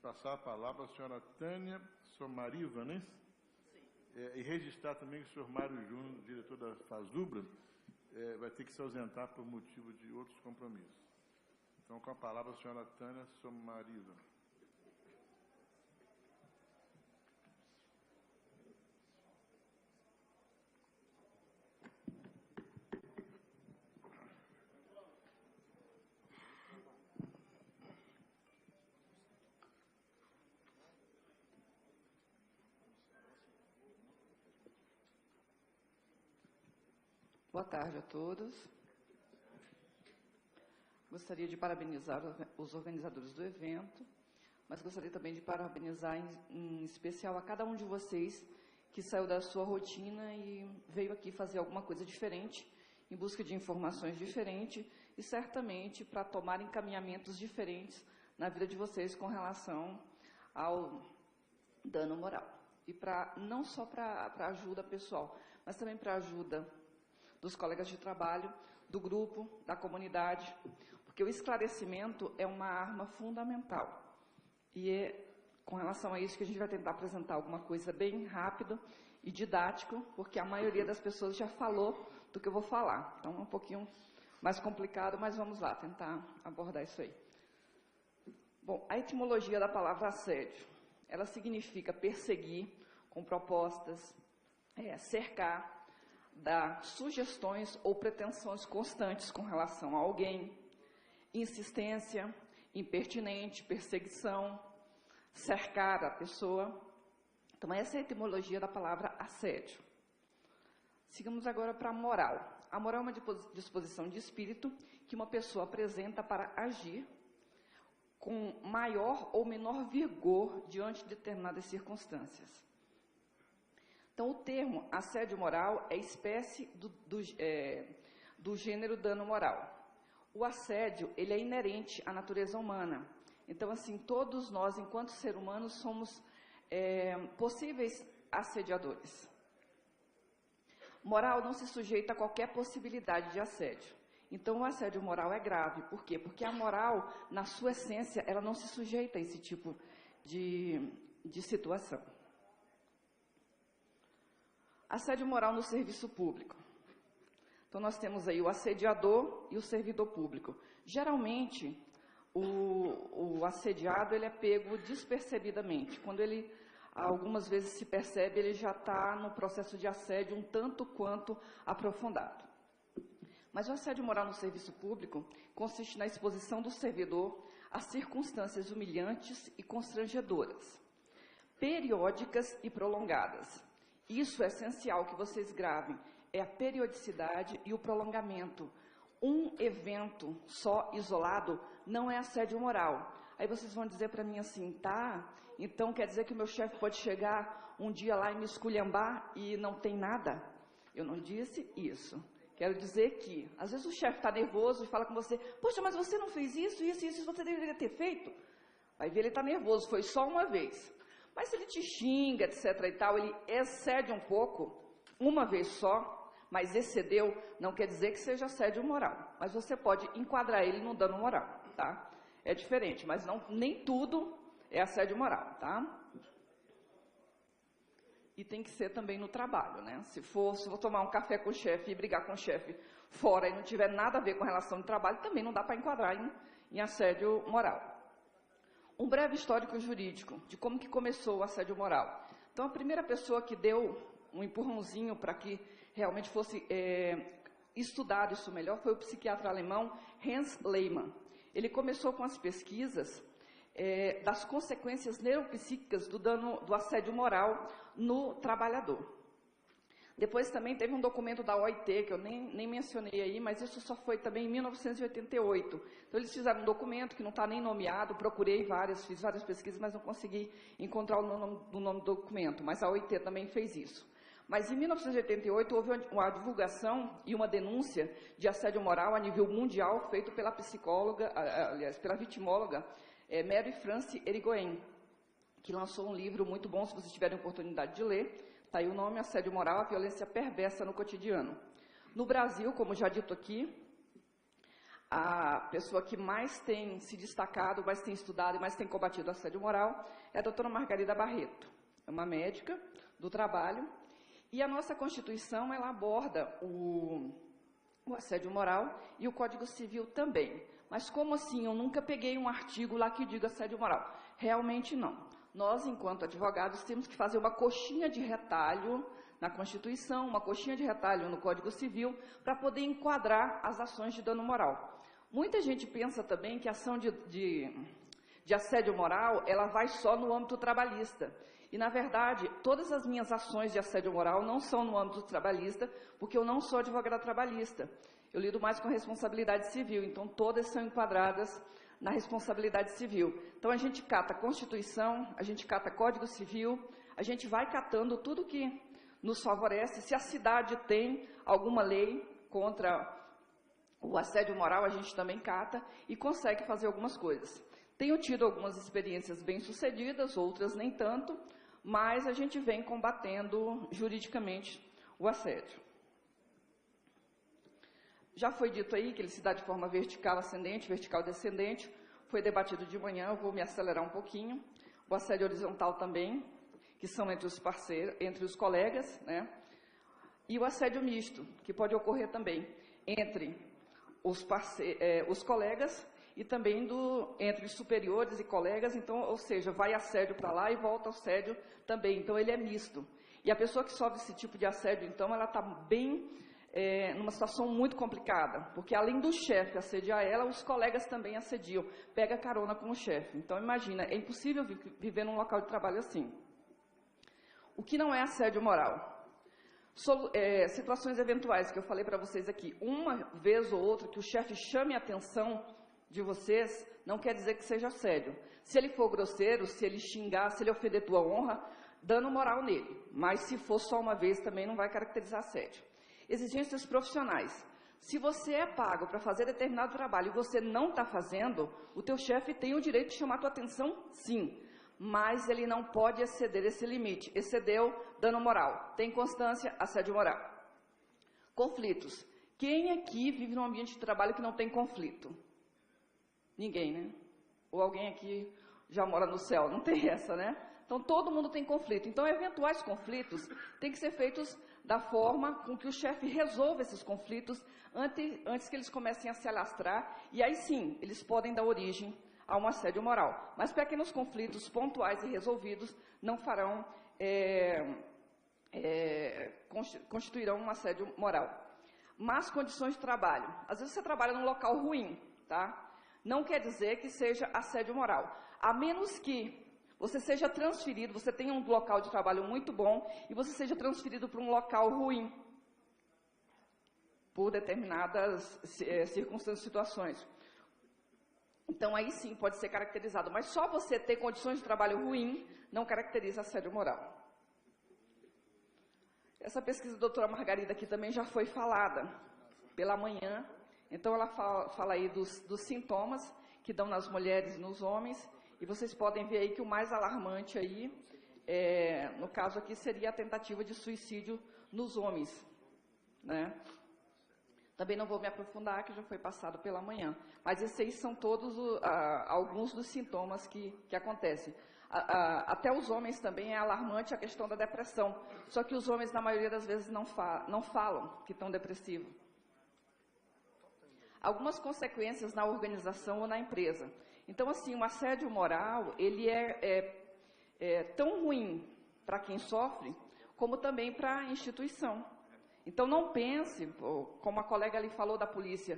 passar a palavra à senhora Tânia Somariva, né? E registrar também que o senhor Mário Júnior, diretor da FASUBRA, vai ter que se ausentar por motivo de outros compromissos. Então, com a palavra a senhora Tânia Somariva. Boa tarde a todos. Gostaria de parabenizar os organizadores do evento, mas gostaria também de parabenizar em especial a cada um de vocês que saiu da sua rotina e veio aqui fazer alguma coisa diferente, em busca de informações diferentes e certamente para tomar encaminhamentos diferentes na vida de vocês com relação ao dano moral. E não só para ajuda pessoal, mas também para ajuda dos colegas de trabalho, do grupo, da comunidade, porque o esclarecimento é uma arma fundamental. E é com relação a isso que a gente vai tentar apresentar alguma coisa bem rápido e didático, porque a maioria das pessoas já falou do que eu vou falar. Então, é um pouquinho mais complicado, mas vamos lá, tentar abordar isso aí. Bom, a etimologia da palavra assédio, ela significa perseguir com propostas, cercar, dar sugestões ou pretensões constantes com relação a alguém, insistência, impertinente, perseguição, cercar a pessoa. Então, essa é a etimologia da palavra assédio. Sigamos agora para a moral. A moral é uma disposição de espírito que uma pessoa apresenta para agir com maior ou menor vigor diante de determinadas circunstâncias. Então, o termo assédio moral é espécie do gênero dano moral. O assédio, ele é inerente à natureza humana. Então, assim, todos nós, enquanto seres humanos, somos possíveis assediadores. Moral não se sujeita a qualquer possibilidade de assédio. Então, o assédio moral é grave. Por quê? Porque a moral, na sua essência, ela não se sujeita a esse tipo de situação. Assédio moral no serviço público. Então, nós temos aí o assediador e o servidor público. Geralmente, o assediado ele é pego despercebidamente. Quando ele, algumas vezes, se percebe, ele já está no processo de assédio um tanto quanto aprofundado. Mas o assédio moral no serviço público consiste na exposição do servidor a circunstâncias humilhantes e constrangedoras, periódicas e prolongadas. Isso é essencial que vocês gravem, é a periodicidade e o prolongamento. Um evento só, isolado, não é assédio moral. Aí vocês vão dizer para mim assim, tá, então quer dizer que o meu chefe pode chegar um dia lá e me esculhambar e não tem nada? Eu não disse isso. Quero dizer que, às vezes o chefe está nervoso e fala com você, poxa, mas você não fez isso, você deveria ter feito. Vai ver, ele está nervoso, foi só uma vez. Mas se ele te xinga, etc. e tal, ele excede um pouco, uma vez só, mas excedeu, não quer dizer que seja assédio moral. Mas você pode enquadrar ele no dano moral, tá? É diferente, mas nem tudo é assédio moral, tá? E tem que ser também no trabalho, né? Se vou tomar um café com o chefe e brigar com o chefe fora e não tiver nada a ver com a relação de trabalho, também não dá para enquadrar em assédio moral. Um breve histórico jurídico de como que começou o assédio moral. Então, a primeira pessoa que deu um empurrãozinho para que realmente fosse estudado isso melhor foi o psiquiatra alemão Hans Lehmann. Ele começou com as pesquisas das consequências neuropsíquicas do assédio moral no trabalhador. Depois também teve um documento da OIT, que eu nem mencionei aí, mas isso só foi também em 1988. Então, eles fizeram um documento que não está nem nomeado, procurei fiz várias pesquisas, mas não consegui encontrar o nome do documento, mas a OIT também fez isso. Mas em 1988 houve uma divulgação e uma denúncia de assédio moral a nível mundial, feito pela psicóloga, aliás, pela vitimóloga Mary France Irigoyen, que lançou um livro muito bom, se vocês tiverem oportunidade de ler. Está aí o nome, Assédio Moral, a Violência Perversa no Cotidiano. No Brasil, como já dito aqui, a pessoa que mais tem se destacado, mais tem estudado e mais tem combatido o assédio moral é a doutora Margarida Barreto. É uma médica do trabalho. E a nossa Constituição, ela aborda o assédio moral e o Código Civil também. Mas como assim? Eu nunca peguei um artigo lá que diga assédio moral. Realmente não. Nós, enquanto advogados, temos que fazer uma coxinha de retalho na Constituição, uma coxinha de retalho no Código Civil, para poder enquadrar as ações de dano moral. Muita gente pensa também que a ação de assédio moral, ela vai só no âmbito trabalhista. E, na verdade, todas as minhas ações de assédio moral não são no âmbito trabalhista, porque eu não sou advogada trabalhista. Eu lido mais com responsabilidade civil, então todas são enquadradas na responsabilidade civil. Então, a gente cata Constituição, a gente cata Código Civil, a gente vai catando tudo que nos favorece. Se a cidade tem alguma lei contra o assédio moral, a gente também cata e consegue fazer algumas coisas. Tenho tido algumas experiências bem-sucedidas, outras nem tanto, mas a gente vem combatendo juridicamente o assédio. Já foi dito aí que ele se dá de forma vertical ascendente, vertical descendente, foi debatido de manhã, eu vou me acelerar um pouquinho. O assédio horizontal também, que são entre os parceiros, entre os colegas, né? E o assédio misto, que pode ocorrer também entre os colegas e também entre os superiores e colegas, então, ou seja, vai assédio para lá e volta assédio também, então ele é misto. E a pessoa que sofre esse tipo de assédio, então, ela está bem numa situação muito complicada, porque além do chefe assediar ela, os colegas também assediam, pega carona com o chefe. Então, imagina, é impossível viver num local de trabalho assim. O que não é assédio moral? Situações eventuais que eu falei para vocês aqui, uma vez ou outra que o chefe chame a atenção de vocês, não quer dizer que seja assédio. Se ele for grosseiro, se ele xingar, se ele ofender tua honra, dano moral nele. Mas se for só uma vez, também não vai caracterizar assédio. Exigências profissionais. Se você é pago para fazer determinado trabalho e você não está fazendo, o teu chefe tem o direito de chamar a tua atenção, sim. Mas ele não pode exceder esse limite. Excedeu, dano moral. Tem constância, assédio moral. Conflitos. Quem aqui vive num ambiente de trabalho que não tem conflito? Ninguém, né? Ou alguém aqui já mora no céu, não tem essa, né? Então, todo mundo tem conflito. Então, eventuais conflitos têm que ser feitos da forma com que o chefe resolva esses conflitos antes que eles comecem a se alastrar, e aí sim, eles podem dar origem a um assédio moral. Mas pequenos conflitos pontuais e resolvidos não farão, constituirão um assédio moral. Más condições de trabalho. Às vezes você trabalha num local ruim, tá? Não quer dizer que seja assédio moral. A menos que você seja transferido, você tenha um local de trabalho muito bom e você seja transferido para um local ruim, por determinadas circunstâncias e situações. Então, aí sim, pode ser caracterizado. Mas só você ter condições de trabalho ruim não caracteriza assédio moral. Essa pesquisa da doutora Margarida aqui também já foi falada pela manhã. Então, ela fala aí dos sintomas que dão nas mulheres e nos homens. E vocês podem ver aí que o mais alarmante aí, no caso aqui, seria a tentativa de suicídio nos homens, né? Também não vou me aprofundar, que já foi passado pela manhã. Mas esses são todos alguns dos sintomas que acontecem. Até os homens também é alarmante a questão da depressão. Só que os homens, na maioria das vezes, não falam que estão depressivos. Algumas consequências na organização ou na empresa. Então, assim, o assédio moral, ele é tão ruim para quem sofre, como também para a instituição. Então, não pense, como a colega ali falou da polícia,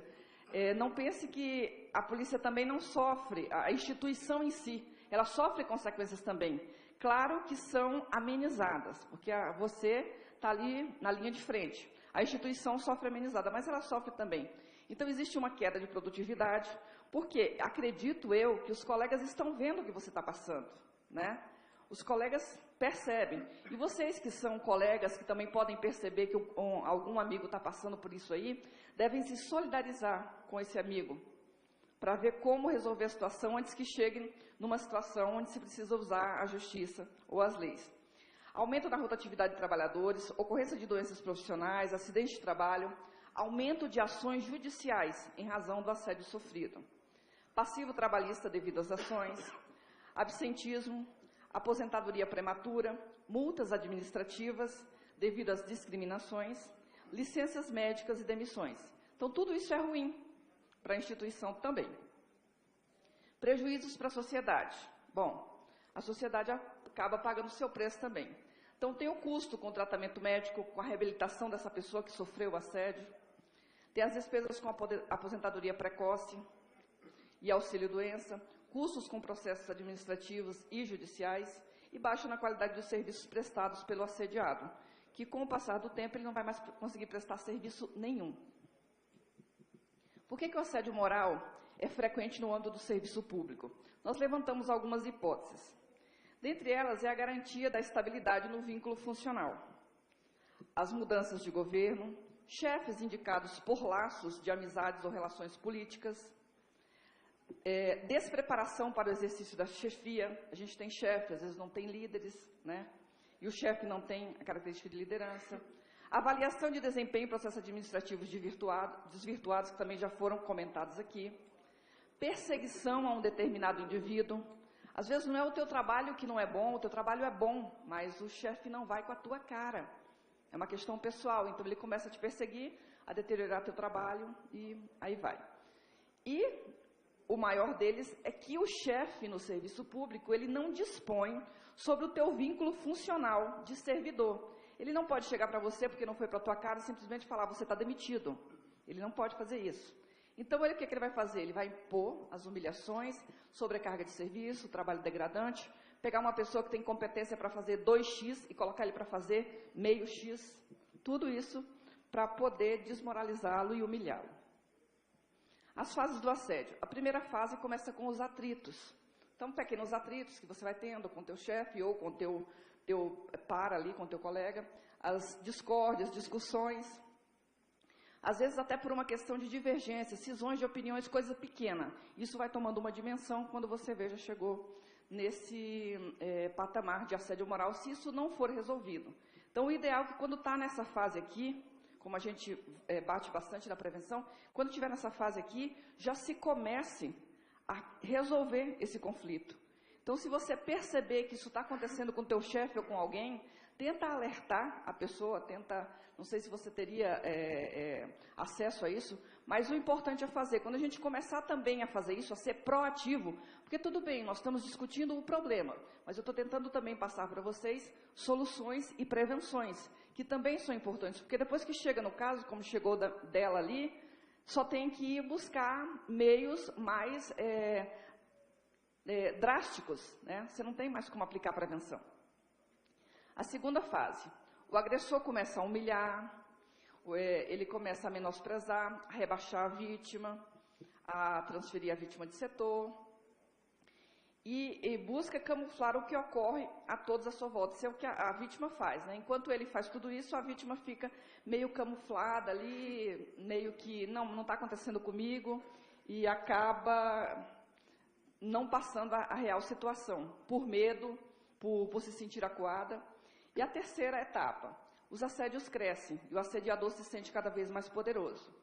não pense que a polícia também não sofre, a instituição em si, ela sofre consequências também. Claro que são amenizadas, porque você está ali na linha de frente. A instituição sofre amenizada, mas ela sofre também. Então, existe uma queda de produtividade, porque acredito eu que os colegas estão vendo o que você está passando, né? Os colegas percebem. E vocês que são colegas, que também podem perceber que algum amigo está passando por isso aí, devem se solidarizar com esse amigo, para ver como resolver a situação antes que chegue numa situação onde se precisa usar a justiça ou as leis. Aumento da rotatividade de trabalhadores, ocorrência de doenças profissionais, acidentes de trabalho, aumento de ações judiciais em razão do assédio sofrido, passivo trabalhista devido às ações, absentismo, aposentadoria prematura, multas administrativas devido às discriminações, licenças médicas e demissões. Então, tudo isso é ruim para a instituição também. Prejuízos para a sociedade. Bom, a sociedade acaba pagando o seu preço também. Então, tem o custo com o tratamento médico, com a reabilitação dessa pessoa que sofreu o assédio, tem as despesas com a aposentadoria precoce e auxílio-doença, custos com processos administrativos e judiciais e baixa na qualidade dos serviços prestados pelo assediado, que com o passar do tempo ele não vai mais conseguir prestar serviço nenhum. Por que o assédio moral é frequente no âmbito do serviço público? Nós levantamos algumas hipóteses. Dentre elas é a garantia da estabilidade no vínculo funcional, as mudanças de governo, chefes indicados por laços de amizades ou relações políticas, despreparação para o exercício da chefia. A gente tem chefe, às vezes não tem líderes, né? E o chefe não tem a característica de liderança. Avaliação de desempenho em processos administrativos desvirtuados, que também já foram comentados aqui. Perseguição a um determinado indivíduo. Às vezes não é o teu trabalho que não é bom, o teu trabalho é bom, mas o chefe não vai com a tua cara. É uma questão pessoal, então ele começa a te perseguir, a deteriorar teu trabalho e aí vai. E o maior deles é que o chefe no serviço público, ele não dispõe sobre o teu vínculo funcional de servidor. Ele não pode chegar para você, porque não foi para a tua cara, e simplesmente falar, você está demitido. Ele não pode fazer isso. Então, o que ele vai fazer? Ele vai impor as humilhações, sobrecarga de serviço, trabalho degradante, pegar uma pessoa que tem competência para fazer 2x e colocar ele para fazer meio x, tudo isso para poder desmoralizá-lo e humilhá-lo. As fases do assédio. A primeira fase começa com os atritos. Então, pequenos atritos que você vai tendo com o teu chefe ou com o teu par ali, com o teu colega, as discórdias, discussões, às vezes até por uma questão de divergência, cisões de opiniões, coisa pequena. Isso vai tomando uma dimensão quando você já chegou nesse patamar de assédio moral, se isso não for resolvido. Então, o ideal é que quando está nessa fase aqui, como a gente bate bastante na prevenção, quando estiver nessa fase aqui, já se comece a resolver esse conflito. Então, se você perceber que isso está acontecendo com o teu chefe ou com alguém, tenta alertar a pessoa, não sei se você teria acesso a isso, mas o importante é fazer. Quando a gente começar também a fazer isso, a ser proativo, porque tudo bem, nós estamos discutindo o problema, mas eu estou tentando também passar para vocês soluções e prevenções, que também são importantes, porque depois que chega no caso, como chegou dela ali, só tem que ir buscar meios mais drásticos, né? Você não tem mais como aplicar prevenção. A segunda fase, o agressor começa a humilhar, ele começa a menosprezar, a rebaixar a vítima, a transferir a vítima de setor, e busca camuflar o que ocorre a todos à sua volta. Isso é o que a vítima faz, né? Enquanto ele faz tudo isso, a vítima fica meio camuflada ali, meio que não está acontecendo comigo, e acaba não passando a real situação, por medo, por se sentir acuada. E a terceira etapa, os assédios crescem, e o assediador se sente cada vez mais poderoso.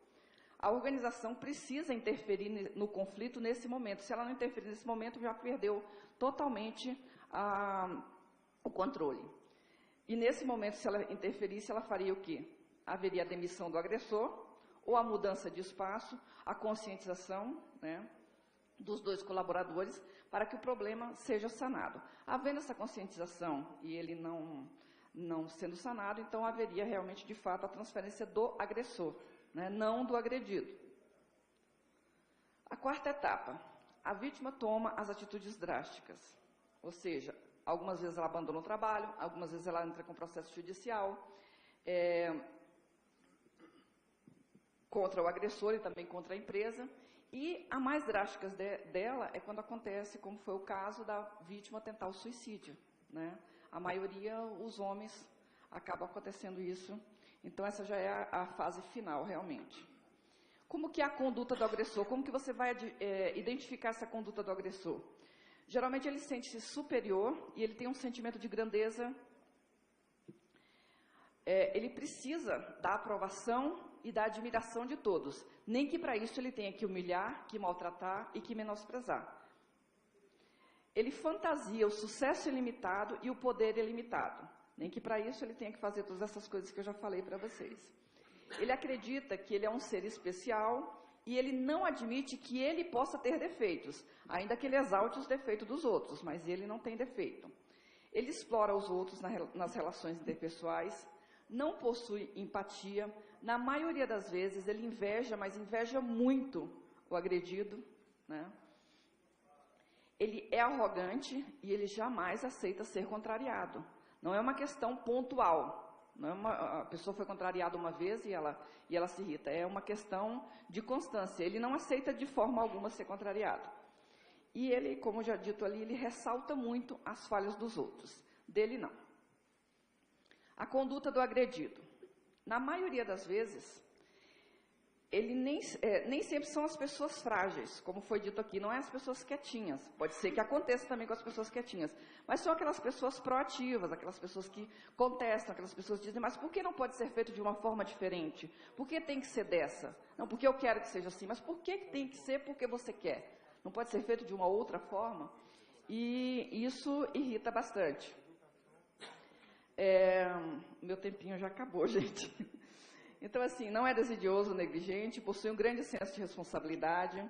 A organização precisa interferir no conflito nesse momento. Se ela não interferir nesse momento, já perdeu totalmente o controle. E nesse momento, se ela interferisse, ela faria o quê? Haveria a demissão do agressor, ou a mudança de espaço, a conscientização, né, dos dois colaboradores, para que o problema seja sanado. Havendo essa conscientização e ele não sendo sanado, então haveria realmente, de fato, a transferência do agressor, né, não do agredido. A quarta etapa, a vítima toma as atitudes drásticas, ou seja, algumas vezes ela abandona o trabalho, algumas vezes ela entra com processo judicial, contra o agressor e também contra a empresa, e a mais drástica dela é quando acontece, como foi o caso da vítima tentar o suicídio, né? A maioria, os homens, acaba acontecendo isso. Então, essa já é a fase final, realmente. Como que é a conduta do agressor? Como que você vai identificar essa conduta do agressor? Geralmente, ele sente-se superior e ele tem um sentimento de grandeza. Ele precisa da aprovação e da admiração de todos, nem que para isso ele tenha que humilhar, que maltratar e que menosprezar. Ele fantasia o sucesso ilimitado e o poder ilimitado, nem que para isso ele tenha que fazer todas essas coisas que eu já falei para vocês. Ele acredita que ele é um ser especial e ele não admite que ele possa ter defeitos, ainda que ele exalte os defeitos dos outros, mas ele não tem defeito. Ele explora os outros nas relações interpessoais, não possui empatia, na maioria das vezes ele inveja, mas inveja muito o agredido, né? Ele é arrogante e ele jamais aceita ser contrariado. Não é uma questão pontual. Não é a pessoa foi contrariada uma vez e ela se irrita. É uma questão de constância. Ele não aceita de forma alguma ser contrariado. E ele, como já dito ali, ele ressalta muito as falhas dos outros. Dele, não. A conduta do agredido. Na maioria das vezes, ele nem sempre são as pessoas frágeis, como foi dito aqui, não é as pessoas quietinhas. Pode ser que aconteça também com as pessoas quietinhas, mas são aquelas pessoas proativas, aquelas pessoas que contestam, aquelas pessoas que dizem, mas por que não pode ser feito de uma forma diferente? Por que tem que ser dessa? Não, porque eu quero que seja assim, mas por que tem que ser porque você quer? Não pode ser feito de uma outra forma? E isso irrita bastante. Meu tempinho já acabou, gente. Então, assim, não é desidioso, negligente, possui um grande senso de responsabilidade.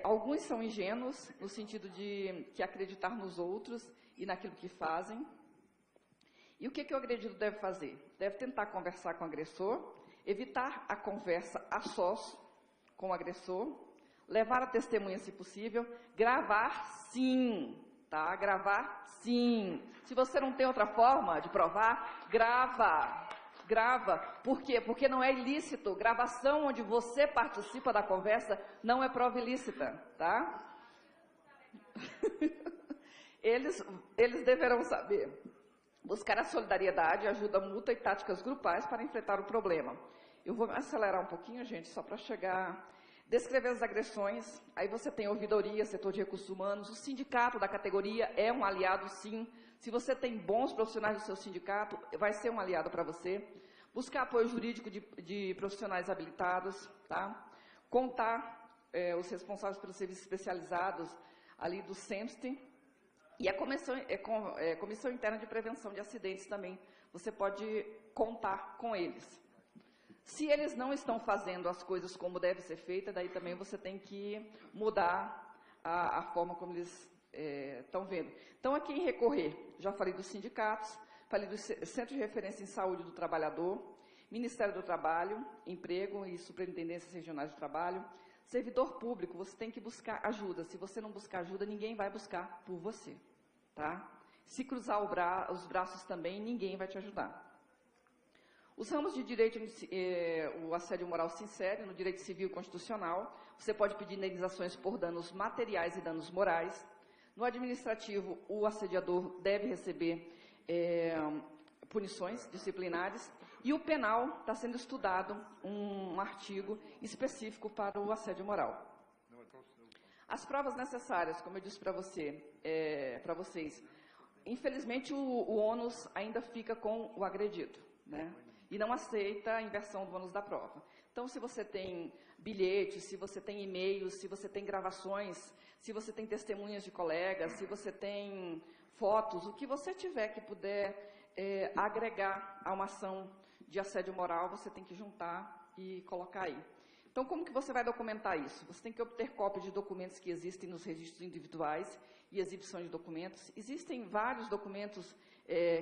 Alguns são ingênuos, no sentido de que acreditar nos outros e naquilo que fazem. E o que o agredido deve fazer? Deve tentar conversar com o agressor, evitar a conversa a sós com o agressor, levar a testemunha, se possível, gravar sim, tá? Gravar sim. Se você não tem outra forma de provar, grava. Grava. Por quê? Porque não é ilícito. Gravação onde você participa da conversa não é prova ilícita, tá? Eles deverão saber buscar a solidariedade, ajuda mútua e táticas grupais para enfrentar o problema. Eu vou acelerar um pouquinho, gente, só para chegar... Descrever as agressões, aí você tem ouvidoria, setor de recursos humanos, o sindicato da categoria é um aliado, sim. Se você tem bons profissionais do seu sindicato, vai ser um aliado para você. Buscar apoio jurídico de profissionais habilitados, tá? Contar os responsáveis pelos serviços especializados ali do SEMST e a Comissão Interna de Prevenção de Acidentes também. Você pode contar com eles. Se eles não estão fazendo as coisas como deve ser feita, daí também você tem que mudar a forma como eles estão vendo. Então, a quem recorrer? Já falei dos sindicatos, falei do Centro de Referência em Saúde do Trabalhador, Ministério do Trabalho, Emprego e Superintendências Regionais do Trabalho. Servidor público, você tem que buscar ajuda. Se você não buscar ajuda, ninguém vai buscar por você, tá? Se cruzar os braços também, ninguém vai te ajudar. Os ramos de direito, o assédio moral se insere no direito civil e constitucional. Você pode pedir indenizações por danos materiais e danos morais. No administrativo, o assediador deve receber punições disciplinares. E o penal está sendo estudado um artigo específico para o assédio moral. As provas necessárias, como eu disse para vocês, infelizmente o ônus ainda fica com o agredido, né? E não aceita a inversão do ônus da prova. Então, se você tem bilhetes, se você tem e-mails, se você tem gravações, se você tem testemunhas de colegas, se você tem fotos, o que você tiver que puder agregar a uma ação de assédio moral, você tem que juntar e colocar aí. Então, como que você vai documentar isso? Você tem que obter cópia de documentos que existem nos registros individuais e exibição de documentos. Existem vários documentos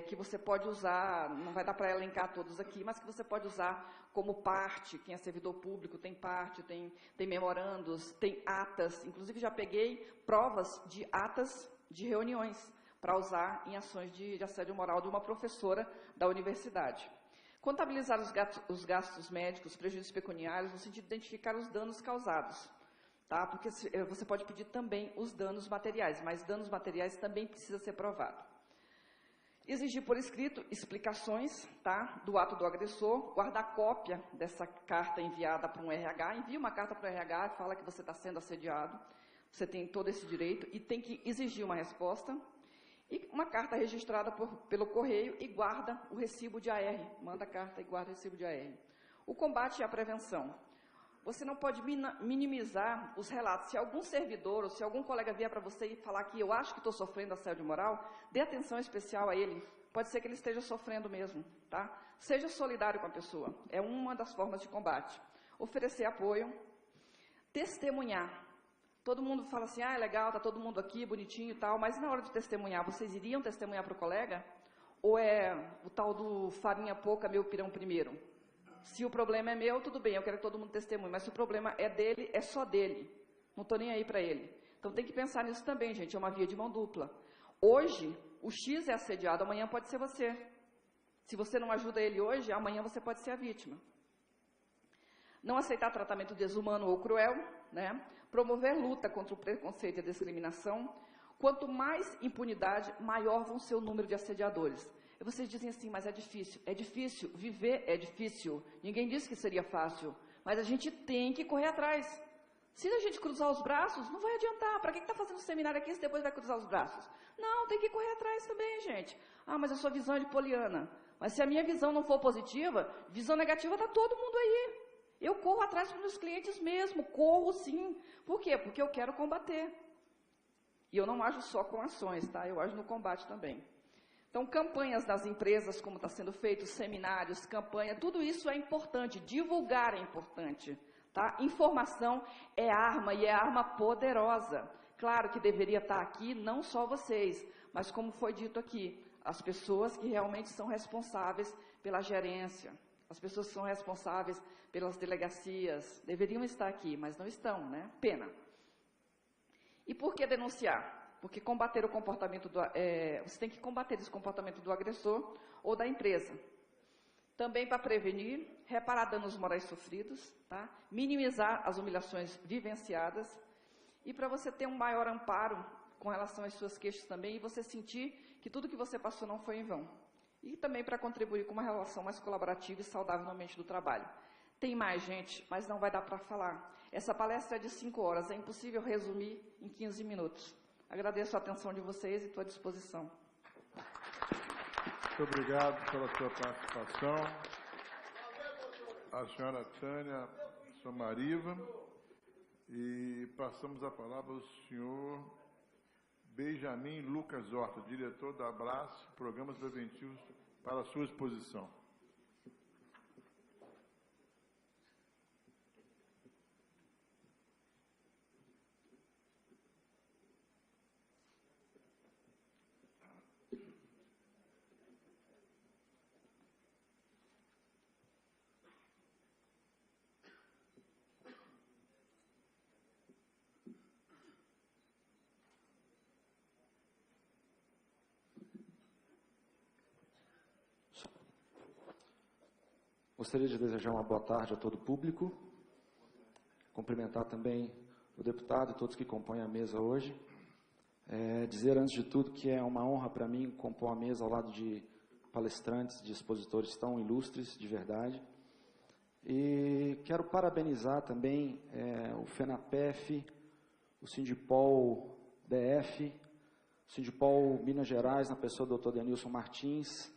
que você pode usar, não vai dar para elencar todos aqui, mas que você pode usar como parte. Quem é servidor público tem parte, tem memorandos, tem atas. Inclusive, já peguei provas de atas de reuniões para usar em ações de assédio moral de uma professora da universidade. Contabilizar os gastos médicos, prejuízos pecuniários, no sentido de identificar os danos causados, tá? Porque você pode pedir também os danos materiais, mas danos materiais também precisa ser provado. Exigir por escrito explicações, tá, do ato do agressor, guardar cópia dessa carta enviada para um RH, envia uma carta para o RH e fala que você está sendo assediado, você tem todo esse direito e tem que exigir uma resposta, e uma carta registrada pelo correio e guarda o recibo de AR, manda a carta e guarda o recibo de AR. O combate e a prevenção. Você não pode minimizar os relatos. Se algum servidor ou se algum colega vier para você e falar que eu acho que estou sofrendo assédio moral, dê atenção especial a ele. Pode ser que ele esteja sofrendo mesmo, tá? Seja solidário com a pessoa. É uma das formas de combate. Oferecer apoio. Testemunhar. Todo mundo fala assim, é legal, está todo mundo aqui, bonitinho e tal, mas na hora de testemunhar, vocês iriam testemunhar para o colega? Ou é o tal do farinha pouca, meu pirão primeiro? Se o problema é meu, tudo bem, eu quero que todo mundo testemunhe, mas se o problema é dele, é só dele. Não estou nem aí para ele. Então tem que pensar nisso também, gente, é uma via de mão dupla. Hoje, o X é assediado, amanhã pode ser você. Se você não ajuda ele hoje, amanhã você pode ser a vítima. Não aceitar tratamento desumano ou cruel, né? Promover luta contra o preconceito e a discriminação. Quanto mais impunidade, maior vão ser o número de assediadores. E vocês dizem assim, mas é difícil, viver é difícil. Ninguém disse que seria fácil, mas a gente tem que correr atrás. Se a gente cruzar os braços, não vai adiantar. Para quem está fazendo seminário aqui se depois vai cruzar os braços? Não, tem que correr atrás também, gente. Ah, mas a sua visão é de poliana. Mas se a minha visão não for positiva, visão negativa está todo mundo aí. Eu corro atrás dos meus clientes mesmo, corro sim. Por quê? Porque eu quero combater. E eu não ajo só com ações, tá? Eu ajo no combate também. Então, campanhas das empresas, como está sendo feito, seminários, campanha, tudo isso é importante, divulgar é importante, tá? Informação é arma, e é arma poderosa. Claro que deveria estar aqui, não só vocês, mas como foi dito aqui, as pessoas que realmente são responsáveis pela gerência, as pessoas que são responsáveis pelas delegacias, deveriam estar aqui, mas não estão, né? Pena. E por que denunciar? Porque combater o comportamento você tem que combater esse comportamento do agressor ou da empresa. Também para prevenir, reparar danos morais sofridos, tá? Minimizar as humilhações vivenciadas e para você ter um maior amparo com relação às suas queixas também e você sentir que tudo que você passou não foi em vão. E também para contribuir com uma relação mais colaborativa e saudável no ambiente do trabalho. Tem mais, gente, mas não vai dar para falar. Essa palestra é de 5 horas, é impossível resumir em 15 minutos. Agradeço a atenção de vocês e estou à disposição. Muito obrigado pela sua participação. A senhora Tânia Somariva. E passamos a palavra ao senhor Benjamin Lucas Horta, diretor da Abraço, Programas Preventivos, para a sua exposição. Gostaria de desejar uma boa tarde a todo o público, cumprimentar também o deputado e todos que compõem a mesa hoje. Dizer, antes de tudo, que é uma honra para mim compor a mesa ao lado de palestrantes, de expositores tão ilustres, de verdade. E quero parabenizar também o FENAPEF, o Sindipol DF, o Sindipol Minas Gerais, na pessoa do Dr. Denilson Martins,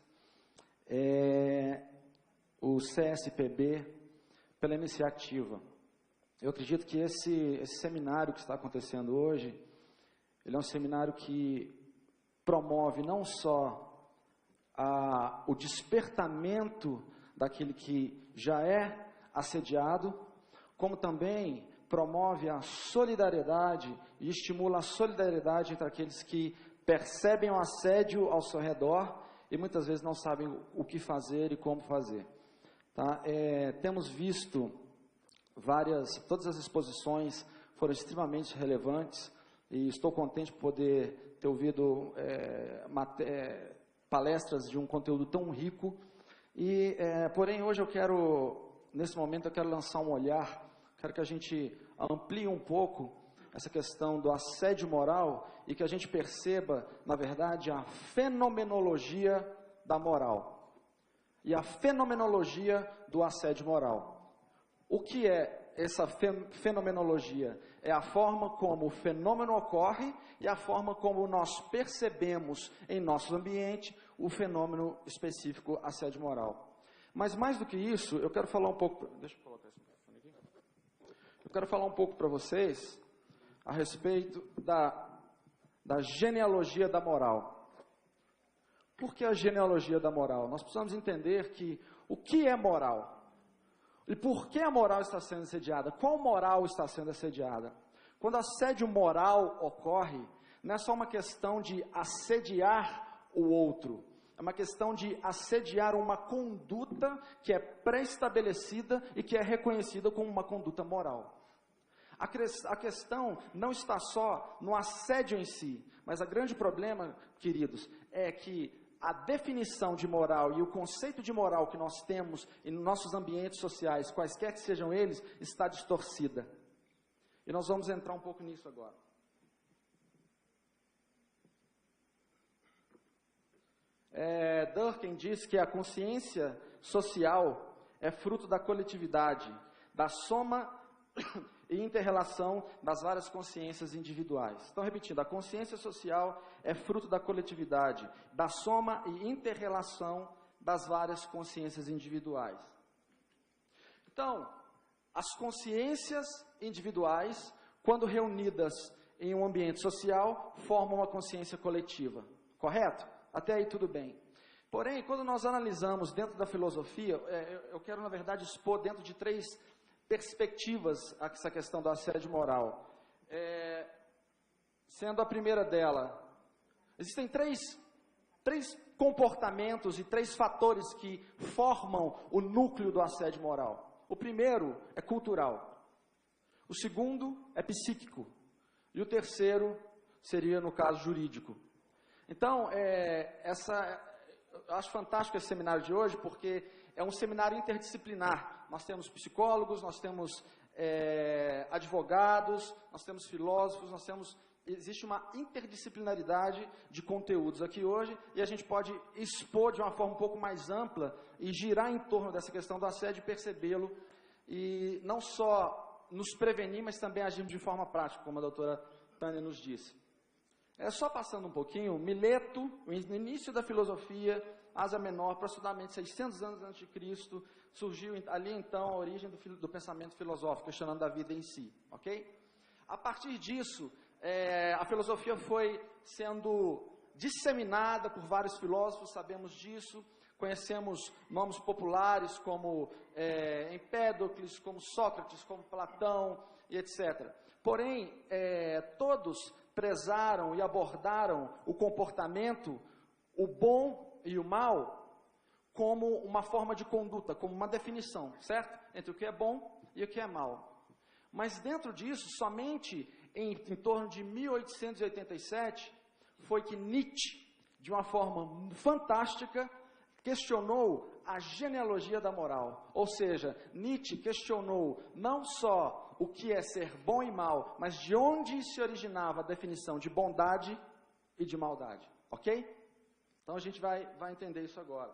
o CSPB, pela iniciativa. Eu acredito que esse seminário que está acontecendo hoje, ele é um seminário que promove não só o despertamento daquele que já é assediado, como também promove a solidariedade e estimula a solidariedade entre aqueles que percebem o assédio ao seu redor e muitas vezes não sabem o que fazer e como fazer. Tá? Temos visto todas as exposições foram extremamente relevantes e estou contente por poder ter ouvido palestras de um conteúdo tão rico. Porém, hoje nesse momento eu quero lançar um olhar, quero que a gente amplie um pouco essa questão do assédio moral e que a gente perceba, na verdade, a fenomenologia da moral e a fenomenologia do assédio moral. O que é essa fenomenologia? É a forma como o fenômeno ocorre e a forma como nós percebemos em nosso ambiente o fenômeno específico assédio moral. Mas mais do que isso, eu quero falar um pouco... Deixa eu colocar esse microfone aqui. Eu quero falar um pouco para vocês a respeito da genealogia da moral. Por que a genealogia da moral? Nós precisamos entender que o que é moral? E por que a moral está sendo assediada? Qual moral está sendo assediada? Quando assédio moral ocorre, não é só uma questão de assediar o outro, é uma questão de assediar uma conduta que é pré-estabelecida e que é reconhecida como uma conduta moral. A questão não está só no assédio em si, mas o grande problema, queridos, é que a definição de moral e o conceito de moral que nós temos em nossos ambientes sociais, quaisquer que sejam eles, está distorcida. E nós vamos entrar um pouco nisso agora. Durkheim diz que a consciência social é fruto da coletividade, da soma e inter-relação das várias consciências individuais. Então, repetindo, a consciência social é fruto da coletividade, da soma e inter-relação das várias consciências individuais. Então, as consciências individuais, quando reunidas em um ambiente social, formam uma consciência coletiva. Correto? Até aí tudo bem. Porém, quando nós analisamos dentro da filosofia, eu quero, na verdade, expor dentro de 3 perspectivas essa questão do assédio moral. Sendo a primeira dela, existem três comportamentos e 3 fatores que formam o núcleo do assédio moral. O primeiro é cultural, o segundo é psíquico e o terceiro seria, no caso, jurídico. Então, eu acho fantástico esse seminário de hoje, porque é um seminário interdisciplinar. Nós temos psicólogos, nós temos advogados, nós temos filósofos, existe uma interdisciplinaridade de conteúdos aqui hoje, e a gente pode expor de uma forma um pouco mais ampla e girar em torno dessa questão do assédio e percebê-lo, e não só nos prevenir, mas também agirmos de forma prática, como a doutora Tânia nos disse. Só passando um pouquinho, Mileto, no início da filosofia, Ásia Menor, aproximadamente 600 anos antes de Cristo, surgiu ali então a origem do pensamento filosófico, questionando a vida em si, ok? A partir disso, a filosofia foi sendo disseminada por vários filósofos, sabemos disso, conhecemos nomes populares como Empédocles, como Sócrates, como Platão e etc. Porém, todos prezaram e abordaram o comportamento, o bom e o mal, como uma forma de conduta, como uma definição, certo? Entre o que é bom e o que é mal. Mas dentro disso, somente em torno de 1887, foi que Nietzsche, de uma forma fantástica, questionou a genealogia da moral. Ou seja, Nietzsche questionou não só o que é ser bom e mal, mas de onde se originava a definição de bondade e de maldade. Ok? Então a gente vai entender isso agora.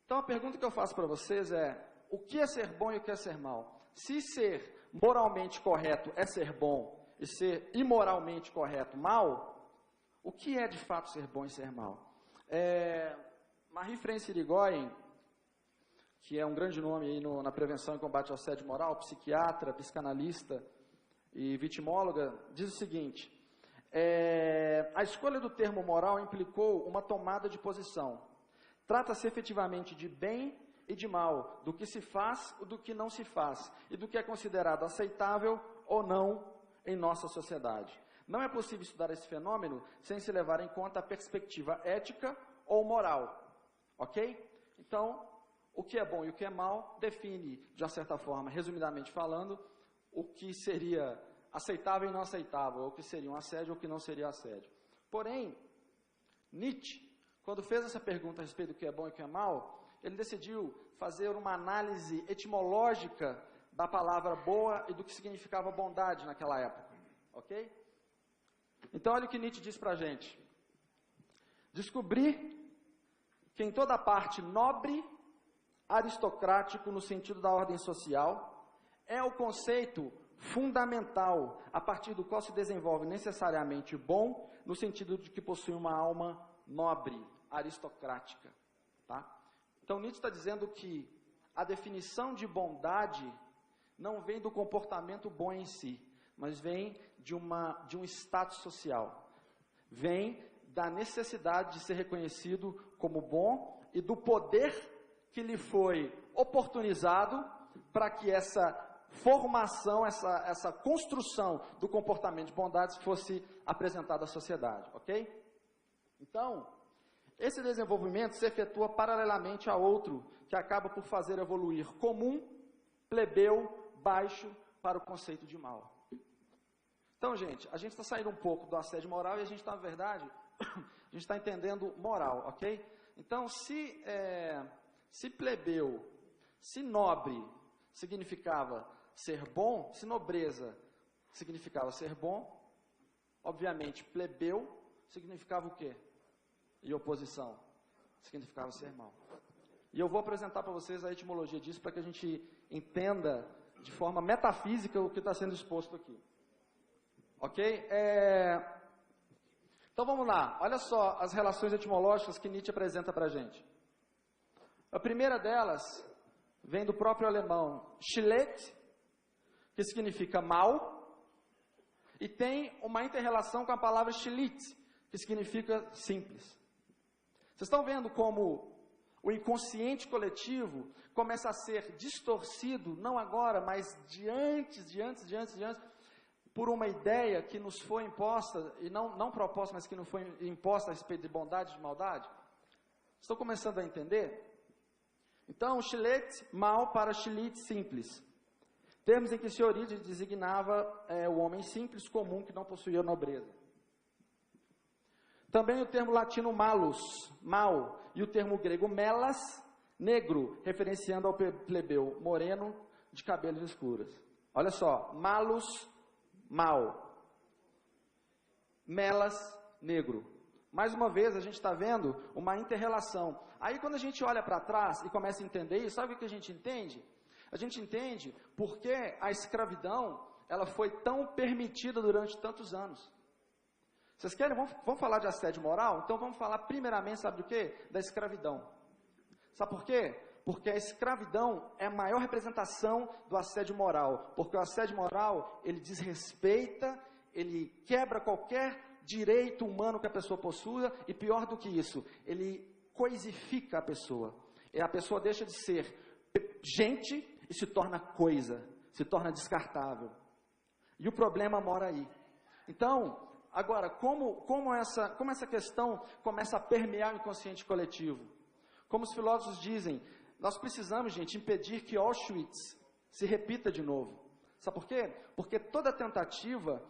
Então a pergunta que eu faço para vocês é: o que é ser bom e o que é ser mal? Se ser moralmente correto é ser bom e ser imoralmente correto mal, o que é de fato ser bom e ser mal? Marie-France Irigoyen, que é um grande nome aí na prevenção e combate ao assédio moral, psiquiatra, psicanalista e vitimóloga, diz o seguinte: a escolha do termo moral implicou uma tomada de posição. Trata-se efetivamente de bem e de mal, do que se faz ou do que não se faz, e do que é considerado aceitável ou não em nossa sociedade. Não é possível estudar esse fenômeno sem se levar em conta a perspectiva ética ou moral. Ok? Então, o que é bom e o que é mal define, de uma certa forma, resumidamente falando, o que seria aceitável e não aceitável, ou o que seria um assédio ou o que não seria assédio. Porém, Nietzsche, quando fez essa pergunta a respeito do que é bom e o que é mal, ele decidiu fazer uma análise etimológica da palavra boa e do que significava bondade naquela época. Ok? Então, olha o que Nietzsche diz para a gente. Descobrir que em toda parte nobre, aristocrático no sentido da ordem social, é o conceito fundamental a partir do qual se desenvolve necessariamente bom, no sentido de que possui uma alma nobre, aristocrática. Tá? Então, Nietzsche está dizendo que a definição de bondade não vem do comportamento bom em si, mas vem de um status social. Vem da necessidade de ser reconhecido como bom e do poder que lhe foi oportunizado para que essa formação, essa construção do comportamento de bondade fosse apresentada à sociedade, ok? Então, esse desenvolvimento se efetua paralelamente a outro, que acaba por fazer evoluir comum, plebeu, baixo, para o conceito de mal. Então, gente, a gente está saindo um pouco do assédio moral e a gente está, na verdade, a gente está entendendo moral, ok? Então, se plebeu, se nobre significava ser bom, se nobreza significava ser bom, obviamente, plebeu significava o quê? E oposição significava ser mal. E eu vou apresentar para vocês a etimologia disso para que a gente entenda de forma metafísica o que está sendo exposto aqui. Ok? Então vamos lá. Olha só as relações etimológicas que Nietzsche apresenta para a gente. A primeira delas vem do próprio alemão schlecht, que significa mal, e tem uma inter-relação com a palavra schlicht, que significa simples. Vocês estão vendo como o inconsciente coletivo começa a ser distorcido, não agora, mas de antes, por uma ideia que nos foi imposta, e não proposta, mas que não foi imposta a respeito de bondade e de maldade? Estão começando a entender? Então, schlecht, mal, para schlicht, simples. Termos em que se origem designava o homem simples, comum, que não possuía nobreza. Também o termo latino malus, mal, e o termo grego melas, negro, referenciando ao plebeu moreno de cabelos escuros. Olha só, malus, mal, melas, negro. Mais uma vez, a gente está vendo uma inter-relação. Aí, quando a gente olha para trás e começa a entender isso, sabe o que a gente entende? A gente entende porque a escravidão, ela foi tão permitida durante tantos anos. Vocês querem? Vamos falar de assédio moral? Então vamos falar primeiramente, sabe do quê? Da escravidão. Sabe por quê? Porque a escravidão é a maior representação do assédio moral. Porque o assédio moral, ele desrespeita, ele quebra qualquer direito humano que a pessoa possua, e pior do que isso, ele coisifica a pessoa. E a pessoa deixa de ser gente e se torna coisa, se torna descartável. E o problema mora aí. Então, agora, como essa questão começa a permear o inconsciente coletivo? Como os filósofos dizem, nós precisamos, gente, impedir que Auschwitz se repita de novo. Sabe por quê? Porque toda tentativa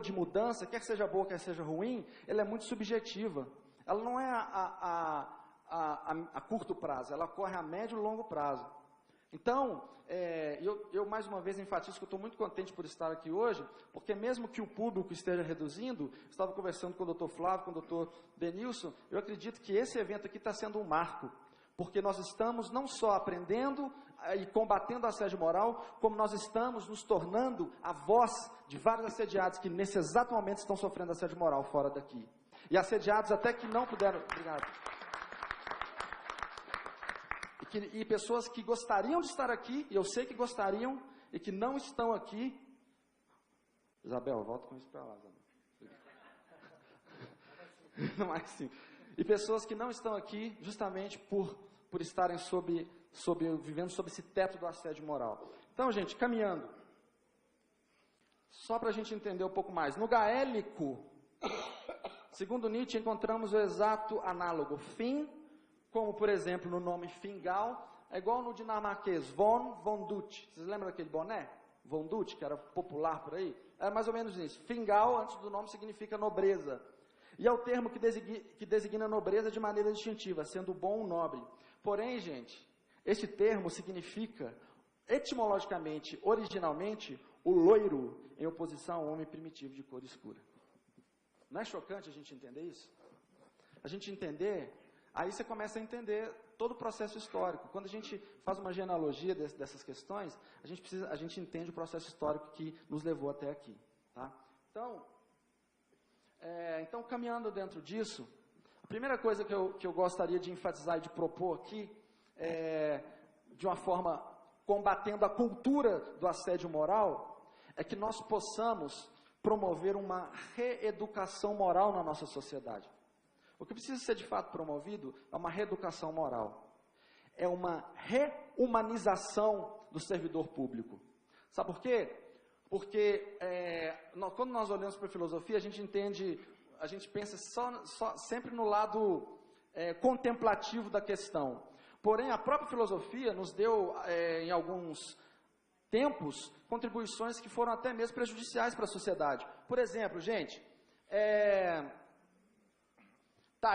de mudança, quer seja boa, quer seja ruim, ela é muito subjetiva. Ela não é a curto prazo, ela ocorre a médio e longo prazo. Então, eu mais uma vez enfatizo que eu estou muito contente por estar aqui hoje, porque mesmo que o público esteja reduzindo, estava conversando com o Dr. Flávio, com o Dr. Denilson, eu acredito que esse evento aqui está sendo um marco, porque nós estamos não só aprendendo e combatendo o assédio moral, como nós estamos nos tornando a voz de vários assediados que nesse exato momento estão sofrendo assédio moral fora daqui. E assediados até que não puderam... Obrigado. E pessoas que gostariam de estar aqui, e eu sei que gostariam, e que não estão aqui. Isabel, volta com isso para lá, Isabel. Não é assim. E pessoas que não estão aqui justamente por estarem vivendo sob esse teto do assédio moral. Então, gente, caminhando. Só para a gente entender um pouco mais. No gaélico, segundo Nietzsche, encontramos o exato análogo. Fim, como por exemplo no nome Fingal, é igual no dinamarquês, von Dutch. Vocês lembram daquele boné? Von Dutch, que era popular por aí? Era mais ou menos isso. Fingal, antes do nome, significa nobreza. E é o termo que designa nobreza de maneira distintiva, sendo bom ou nobre. Porém, gente, esse termo significa, etimologicamente, originalmente, o loiro, em oposição ao homem primitivo de cor escura. Não é chocante a gente entender isso? A gente entender, aí você começa a entender todo o processo histórico. Quando a gente faz uma genealogia dessas questões, a gente entende o processo histórico que nos levou até aqui. Tá? Então, caminhando dentro disso, a primeira coisa que eu gostaria de enfatizar e de propor aqui, de uma forma combatendo a cultura do assédio moral, é que nós possamos promover uma reeducação moral na nossa sociedade. O que precisa ser de fato promovido é uma reeducação moral. É uma reumanização do servidor público. Sabe por quê? Porque quando nós olhamos para a filosofia, a gente entende, a gente pensa sempre no lado contemplativo da questão. Porém, a própria filosofia nos deu, em alguns tempos, contribuições que foram até mesmo prejudiciais para a sociedade. Por exemplo, gente,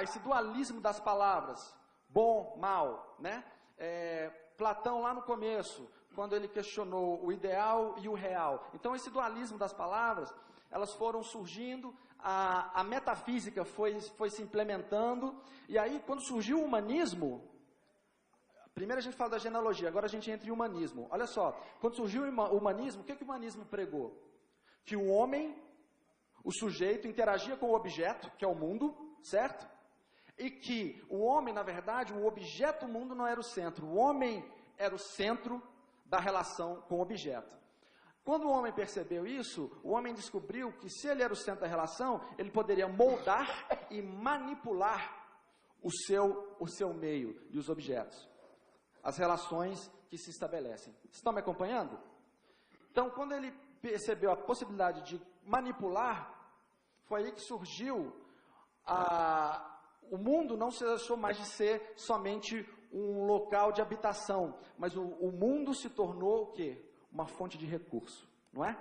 esse dualismo das palavras, bom, mal, né? Platão lá no começo, quando ele questionou o ideal e o real. Então, esse dualismo das palavras, elas foram surgindo, a metafísica foi se implementando, e aí, quando surgiu o humanismo, primeiro a gente fala da genealogia, agora a gente entra em humanismo. Olha só, quando surgiu o humanismo, o que o humanismo pregou? Que o homem, o sujeito, interagia com o objeto, que é o mundo, certo? E que o homem, na verdade, o objeto mundo não era o centro. O homem era o centro da relação com o objeto. Quando o homem percebeu isso, o homem descobriu que se ele era o centro da relação, ele poderia moldar e manipular o seu meio e os objetos. As relações que se estabelecem. Estão me acompanhando? Então, quando ele percebeu a possibilidade de manipular, foi aí que surgiu o mundo não se deixou mais de ser somente um local de habitação, mas o mundo se tornou o quê? Uma fonte de recurso, não é?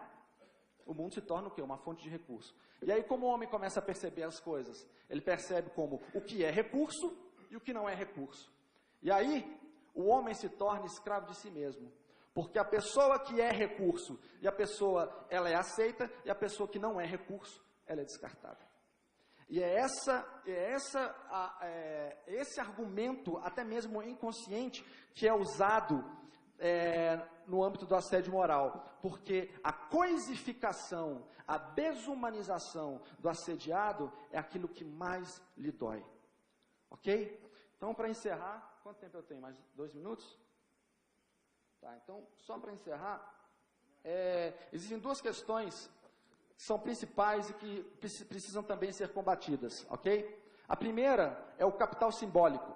O mundo se torna o quê? Uma fonte de recurso. E aí, como o homem começa a perceber as coisas? Ele percebe como o que é recurso e o que não é recurso. E aí, o homem se torna escravo de si mesmo. Porque a pessoa que é recurso, e a pessoa, ela é aceita, e a pessoa que não é recurso, ela é descartada. E esse argumento, até mesmo inconsciente, que é usado no âmbito do assédio moral. Porque a coisificação, a desumanização do assediado é aquilo que mais lhe dói. Ok? Então, para encerrar, quanto tempo eu tenho? Mais 2 minutos? Tá, então, só para encerrar, existem 2 questões que são principais e que precisam também ser combatidas, ok? A primeira é o capital simbólico.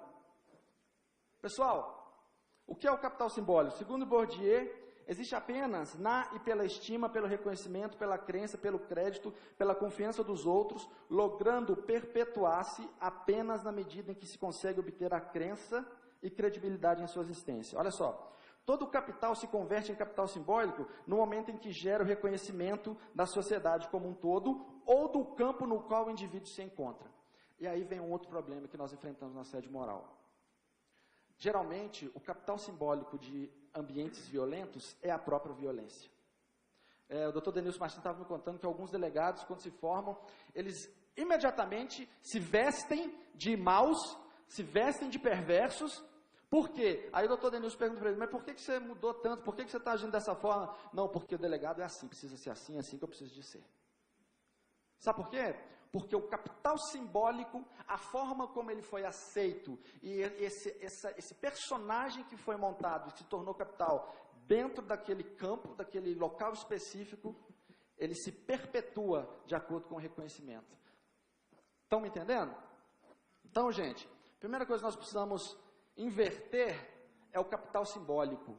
Pessoal, o que é o capital simbólico? Segundo Bourdieu, existe apenas na e pela estima, pelo reconhecimento, pela crença, pelo crédito, pela confiança dos outros, logrando perpetuar-se apenas na medida em que se consegue obter a crença e credibilidade em sua existência. Olha só. Todo capital se converte em capital simbólico no momento em que gera o reconhecimento da sociedade como um todo ou do campo no qual o indivíduo se encontra. E aí vem um outro problema que nós enfrentamos no assédio moral. Geralmente, o capital simbólico de ambientes violentos é a própria violência. O Dr. Denilson Martins estava me contando que alguns delegados, quando se formam, eles imediatamente se vestem de maus, se vestem de perversos. Por quê? Aí o doutor Denilson pergunta para ele, mas por que você mudou tanto? Por que você está agindo dessa forma? Não, porque o delegado é assim, precisa ser assim, é assim que eu preciso de ser. Sabe por quê? Porque o capital simbólico, a forma como ele foi aceito, e esse personagem que foi montado e se tornou capital dentro daquele campo, daquele local específico, ele se perpetua de acordo com o reconhecimento. Estão me entendendo? Então, gente, primeira coisa que nós precisamos inverter é o capital simbólico,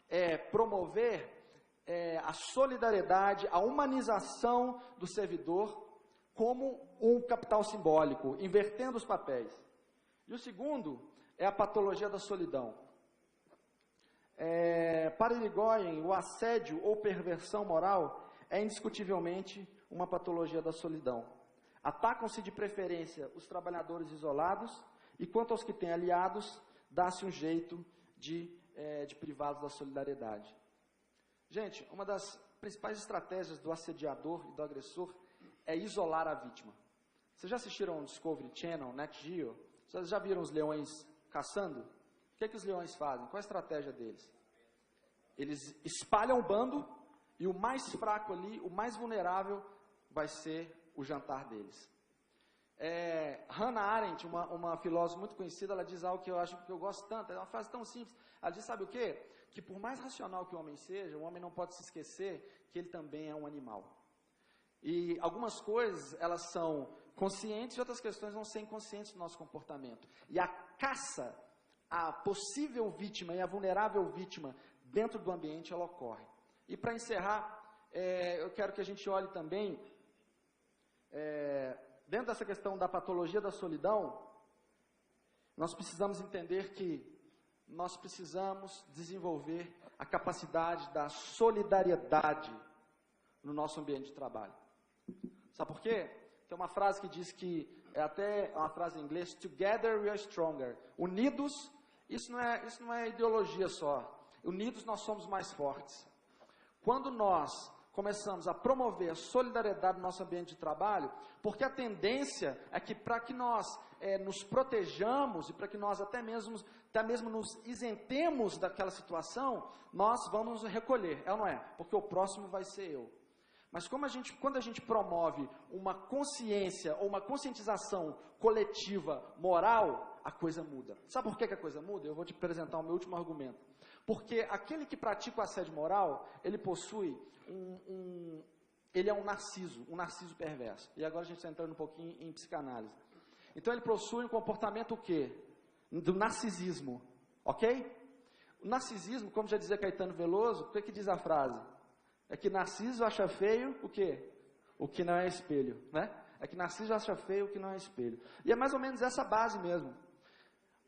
é promover a solidariedade, a humanização do servidor como um capital simbólico, invertendo os papéis. E o segundo é a patologia da solidão. Para Irigoyen, o assédio ou perversão moral é indiscutivelmente uma patologia da solidão. Atacam-se de preferência os trabalhadores isolados e, quanto aos que têm aliados, dá-se um jeito de privá-los da solidariedade. Gente, uma das principais estratégias do assediador e do agressor é isolar a vítima. Vocês já assistiram o Discovery Channel, Nat Geo? Vocês já viram os leões caçando? O que os leões fazem? Qual a estratégia deles? Eles espalham o bando e o mais fraco ali, o mais vulnerável, vai ser o jantar deles. Hannah Arendt, uma filósofa muito conhecida, ela diz algo que eu acho que eu gosto tanto, é uma frase tão simples. Ela diz, sabe o quê? Que por mais racional que o homem seja, o homem não pode se esquecer que ele também é um animal. E algumas coisas, elas são conscientes e outras questões vão ser inconscientes do nosso comportamento. E a caça à possível vítima e à vulnerável vítima dentro do ambiente, ela ocorre. E para encerrar, eu quero que a gente olhe também, dentro dessa questão da patologia da solidão, nós precisamos entender que nós precisamos desenvolver a capacidade da solidariedade no nosso ambiente de trabalho. Sabe por quê? Tem uma frase que diz que, é até uma frase em inglês, together we are stronger. Unidos, isso não é ideologia só. Unidos nós somos mais fortes. Quando nós começamos a promover a solidariedade no nosso ambiente de trabalho, porque a tendência é que para que nós nos protejamos e para que nós até mesmo nos isentemos daquela situação, nós vamos nos recolher, é ou não é? Porque o próximo vai ser eu. Mas quando a gente promove uma consciência ou uma conscientização coletiva, moral, a coisa muda. Sabe por que a coisa muda? Eu vou te apresentar o meu último argumento. Porque aquele que pratica o assédio moral, ele possui ele é um narciso perverso. E agora a gente está entrando um pouquinho em psicanálise. Então ele possui um comportamento o quê? Do narcisismo, ok? O narcisismo, como já dizia Caetano Veloso, o que diz a frase? É que Narciso acha feio o quê? O que não é espelho, né? É que Narciso acha feio o que não é espelho. E é mais ou menos essa base mesmo.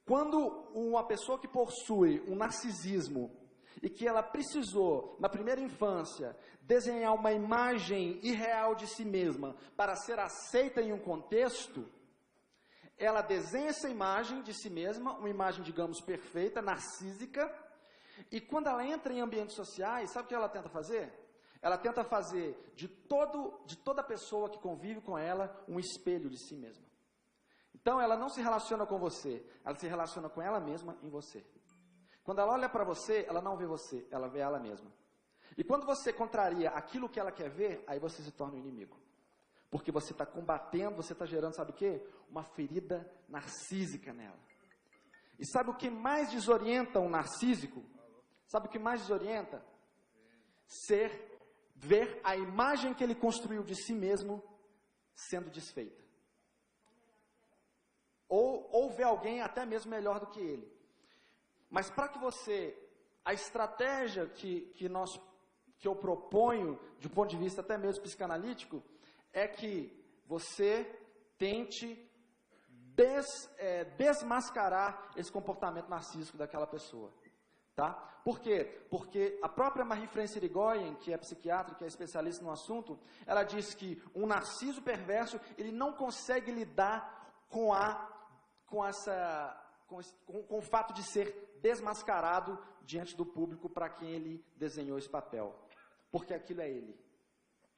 Quando uma pessoa que possui um narcisismo e que ela precisou, na primeira infância, desenhar uma imagem irreal de si mesma para ser aceita em um contexto, ela desenha essa imagem de si mesma, uma imagem, digamos, perfeita, narcísica, e quando ela entra em ambientes sociais, sabe o que ela tenta fazer? Ela tenta fazer de toda pessoa que convive com ela um espelho de si mesma. Então ela não se relaciona com você, ela se relaciona com ela mesma em você. Quando ela olha para você, ela não vê você, ela vê ela mesma. E quando você contraria aquilo que ela quer ver, aí você se torna um inimigo. Porque você está combatendo, você está gerando, sabe o quê? Uma ferida narcísica nela. E sabe o que mais desorienta um narcísico? Sabe o que mais desorienta? Ver a imagem que ele construiu de si mesmo sendo desfeita. Ou ver alguém até mesmo melhor do que ele. Mas para que a estratégia que eu proponho, de um ponto de vista até mesmo psicanalítico, é que você tente desmascarar esse comportamento narcísico daquela pessoa. Tá? Por quê? Porque a própria Marie-France Irigoyen, que é psiquiatra, que é especialista no assunto, ela diz que um narciso perverso, ele não consegue lidar com o fato de ser desmascarado diante do público para quem ele desenhou esse papel. Porque aquilo é ele.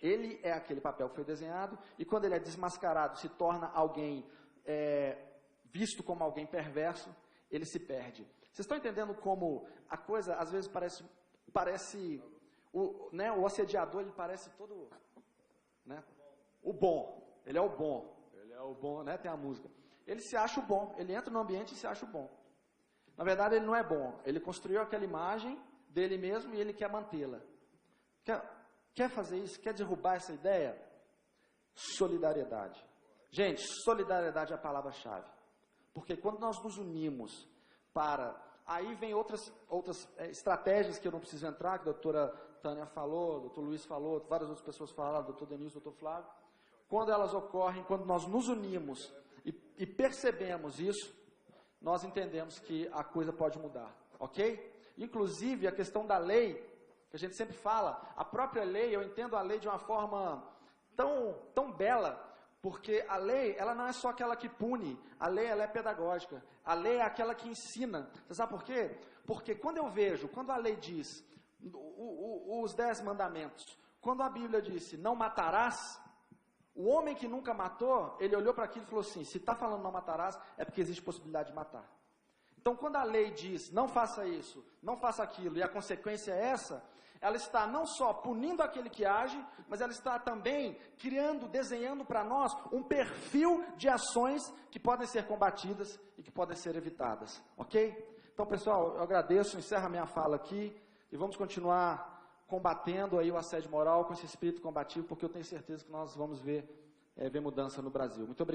Ele é aquele papel que foi desenhado, e quando ele é desmascarado, se torna alguém visto como alguém perverso, ele se perde. Vocês estão entendendo como a coisa, às vezes, parece o assediador, ele parece todo, né, o bom, ele é o bom, né, tem a música. Ele se acha o bom, ele entra no ambiente e se acha o bom. Na verdade, ele não é bom, ele construiu aquela imagem dele mesmo e ele quer mantê-la. Quer fazer isso? Quer derrubar essa ideia? Solidariedade. Gente, solidariedade é a palavra-chave. Porque quando nós nos unimos aí vem outras estratégias que eu não preciso entrar, que a doutora Tânia falou, o doutor Luiz falou, várias outras pessoas falaram, o doutor Denilson, o doutor Flávio. Quando elas ocorrem, quando nós nos unimos e percebemos isso, nós entendemos que a coisa pode mudar, ok? Inclusive, a questão da lei, que a gente sempre fala, a própria lei, eu entendo a lei de uma forma tão bela, porque a lei, ela não é só aquela que pune, a lei ela é pedagógica, a lei é aquela que ensina. Você sabe por quê? Porque quando a lei diz, os 10 mandamentos, quando a Bíblia disse, não matarás, o homem que nunca matou, ele olhou para aquilo e falou assim, se está falando não matarás, é porque existe possibilidade de matar. Então quando a lei diz, não faça isso, não faça aquilo, e a consequência é essa, ela está não só punindo aquele que age, mas ela está também criando, desenhando para nós um perfil de ações que podem ser combatidas e que podem ser evitadas, ok? Então, pessoal, eu agradeço, encerro a minha fala aqui e vamos continuar combatendo aí o assédio moral com esse espírito combativo, porque eu tenho certeza que nós vamos ver mudança no Brasil. Muito obrigado.